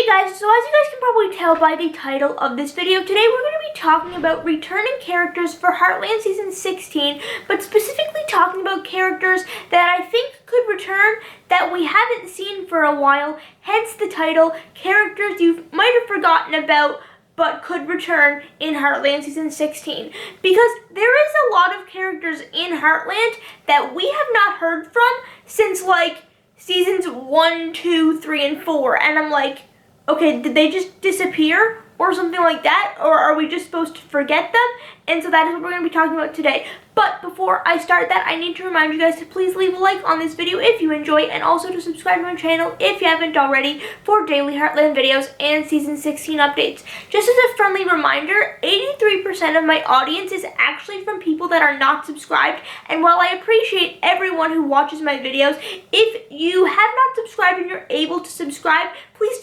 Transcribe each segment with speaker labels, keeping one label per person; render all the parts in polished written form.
Speaker 1: Hey guys, so as you guys can probably tell by the title of this video, today we're going to be talking about returning characters for Heartland Season 16, but specifically talking about characters that I think could return that we haven't seen for a while, hence the title, characters you might have forgotten about but could return in Heartland Season 16. Because there is a lot of characters in Heartland that we have not heard from since like Seasons 1, 2, 3, and 4, and I'm like, okay, did they just disappear or something like that? Or are we just supposed to forget them? And so that is what we're going to be talking about today. But before I start that, I need to remind you guys to please leave a like on this video if you enjoy, and also to subscribe to my channel if you haven't already for daily Heartland videos and Season 16 updates. Just as a friendly reminder, 83% of my audience is actually from people that are not subscribed. And while I appreciate everyone who watches my videos, if you have not subscribed and you're able to subscribe, please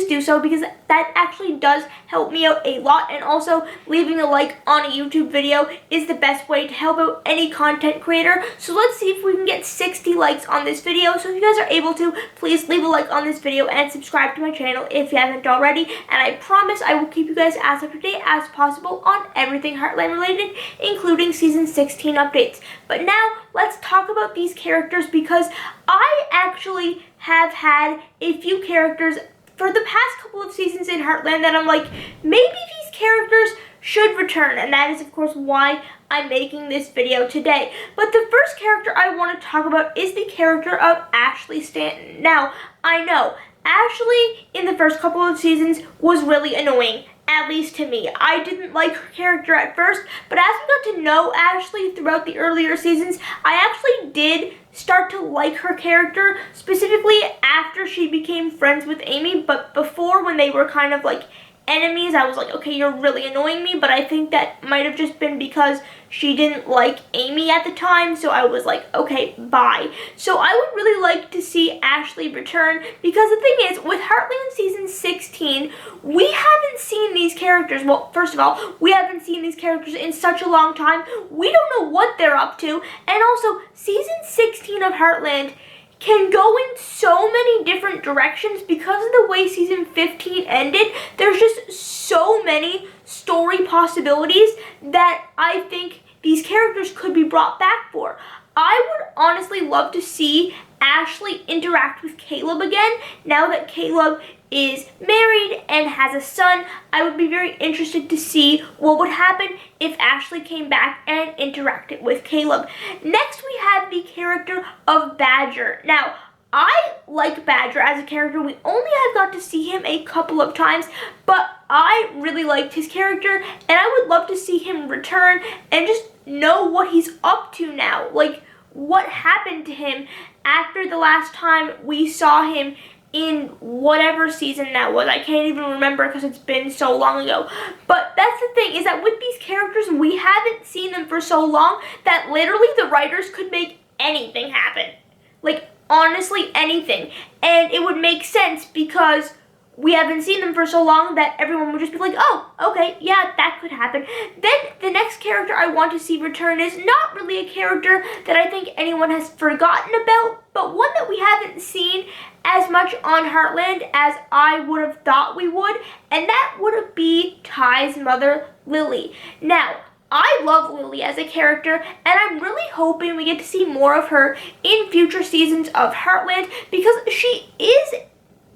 Speaker 1: do so, because that actually does help me out a lot. And also, leaving a like on a YouTube video is the best way to help out any content creator. So let's see if we can get 60 likes on this video. So if you guys are able to, please leave a like on this video and subscribe to my channel if you haven't already. And I promise I will keep you guys as up to date as possible on everything Heartland related, including Season 16 updates. But now, let's talk about these characters, because I actually have had a few characters for the past couple of seasons in Heartland that I'm like, maybe these characters should return, and that is of course why I'm making this video today. But the first character I want to talk about is the character of Ashley Stanton. Now, I know, Ashley in the first couple of seasons was really annoying, at least to me. I didn't like her character at first, but as we got to know Ashley throughout the earlier seasons, I actually did start to like her character, specifically after she became friends with Amy. But before, when they were kind of like enemies, I was like, okay, you're really annoying me. But I think that might have just been because she didn't like Amy at the time, so I was like, okay, bye. So I would really like to see Ashley return, because the thing is, with Heartland Season 16, we haven't seen these characters. Well, first of all, we haven't seen these characters in such a long time. We don't know what they're up to. And also, Season 16 of Heartland can go in so many different directions because of the way Season 15 ended. There's just so many story possibilities that I think these characters could be brought back for. I would honestly love to see Ashley interact with Caleb again. Now that Caleb is married and has a son, I would be very interested to see what would happen if Ashley came back and interacted with Caleb. Next, we have the character of Badger. Now, I like Badger as a character. We only have got to see him a couple of times, but I really liked his character, and I would love to see him return and just know what he's up to now. Like, what happened to him after the last time we saw him in whatever season that was. I can't even remember because it's been so long ago. But that's the thing, is that with these characters, we haven't seen them for so long that literally the writers could make anything happen. Like, honestly, anything. And it would make sense because we haven't seen them for so long that everyone would just be like, oh, okay, yeah, that could happen. Then the next character I want to see return is not really a character that I think anyone has forgotten about, but one that we haven't seen as much on Heartland as I would have thought we would, and that would be Ty's mother, Lily. Now, I love Lily as a character, and I'm really hoping we get to see more of her in future seasons of Heartland, because she is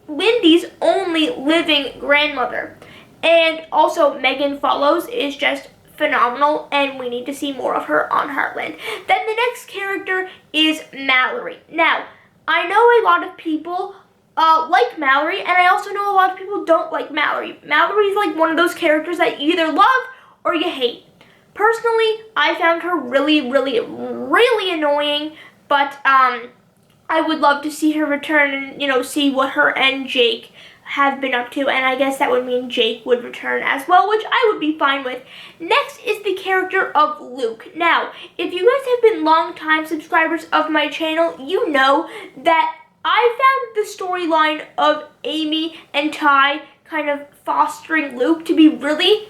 Speaker 1: Lindy's only living grandmother. And also, Megan Follows is just phenomenal, and we need to see more of her on Heartland. Then the next character is Mallory. Now, I know a lot of people like Mallory, and I also know a lot of people don't like Mallory. Mallory is like one of those characters that you either love or you hate. Personally, I found her really, really, really annoying, but I would love to see her return and, you know, see what her and Jake have been up to, and I guess that would mean Jake would return as well, which I would be fine with. Next is the character of Luke. Now, if you guys have been long-time subscribers of my channel, you know that I found the storyline of Amy and Ty kind of fostering Luke to be really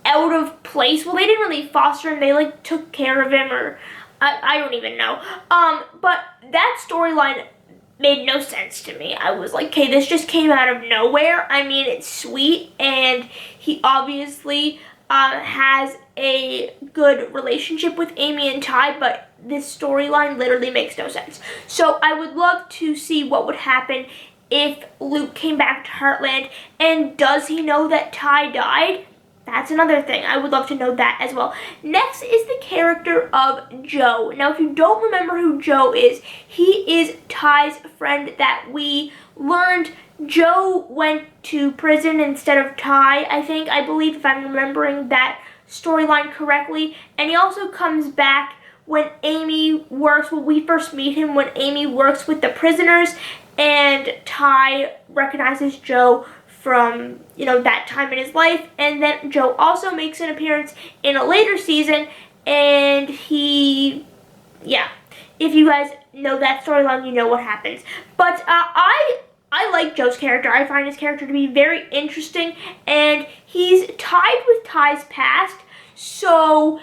Speaker 1: out of place. Well, they didn't really foster him, they like took care of him, or I don't even know. But that storyline made no sense to me. I was like, okay, this just came out of nowhere. I mean, it's sweet, and he obviously has a good relationship with Amy and Ty, but this storyline literally makes no sense. So I would love to see what would happen if Luke came back to Heartland, and does he know that Ty died? That's another thing. I would love to know that as well. Next is the character of Joe. Now, if you don't remember who Joe is, he is Ty's friend that we learned Joe went to prison instead of Ty, I believe, if I'm remembering that storyline correctly. And he also comes back when Amy works, when we first meet him, when Amy works with the prisoners, and Ty recognizes Joe from, that time in his life. And then Joe also makes an appearance in a later season, and if you guys know that storyline, you know what happens. But I like Joe's character. I find his character to be very interesting, and he's tied with Ty's past, so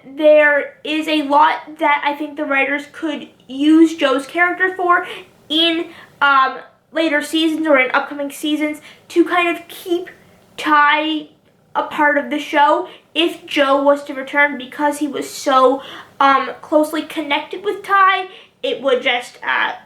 Speaker 1: there is a lot that I think the writers could use Joe's character for in later seasons or in upcoming seasons to kind of keep Ty a part of the show if Joe was to return, because he was so closely connected with Ty. It would just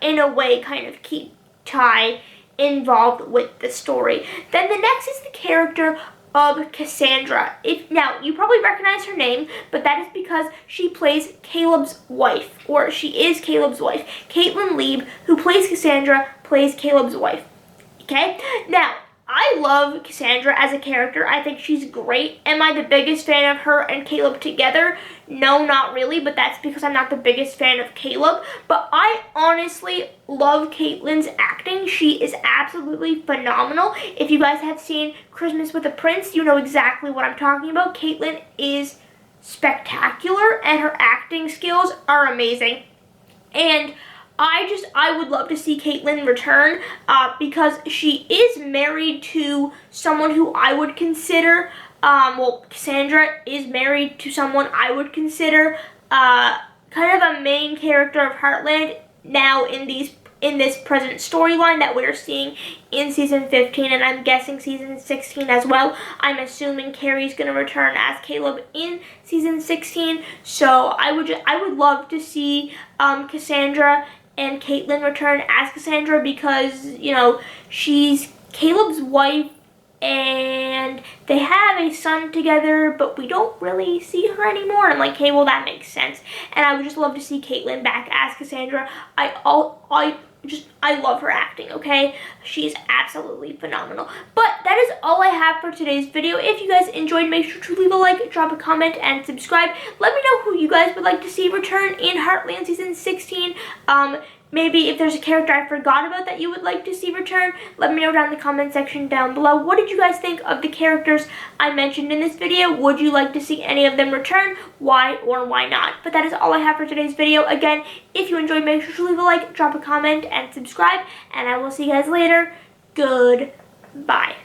Speaker 1: in a way kind of keep Ty involved with the story. Then the next is the character of Cassandra. Now, you probably recognize her name, but that is because she plays Caleb's wife, or she is Caleb's wife. Caitlin Lieb, who plays Cassandra, plays Caleb's wife. Okay? Now, I love Cassandra as a character. I think she's great. Am I the biggest fan of her and Caleb together? No, not really, but that's because I'm not the biggest fan of Caleb. But I honestly love Caitlin's acting. She is absolutely phenomenal. If you guys have seen Christmas with a Prince, you know exactly what I'm talking about. Caitlin is spectacular, and her acting skills are amazing. And I would love to see Caitlin return because she is married to someone who I would consider, Cassandra is married to someone I would consider kind of a main character of Heartland now in this present storyline that we're seeing in season 15, and I'm guessing season 16 as well. I'm assuming Carrie's going to return as Caleb in season 16, so I would love to see Cassandra and Caitlin return as Cassandra, because, she's Caleb's wife, and they have a son together, but we don't really see her anymore. I'm like, okay, well, that makes sense. And I would just love to see Caitlin back as Cassandra. I love her acting, okay? She's absolutely phenomenal. But that is all I have for today's video. If you guys enjoyed, make sure to leave a like, drop a comment, and subscribe. Let me know who you guys would like to see return in Heartland Season 16. Maybe if there's a character I forgot about that you would like to see return, let me know down in the comment section down below. What did you guys think of the characters I mentioned in this video? Would you like to see any of them return? Why or why not? But that is all I have for today's video. Again, if you enjoyed, make sure to leave a like, drop a comment, and subscribe. And I will see you guys later. Goodbye.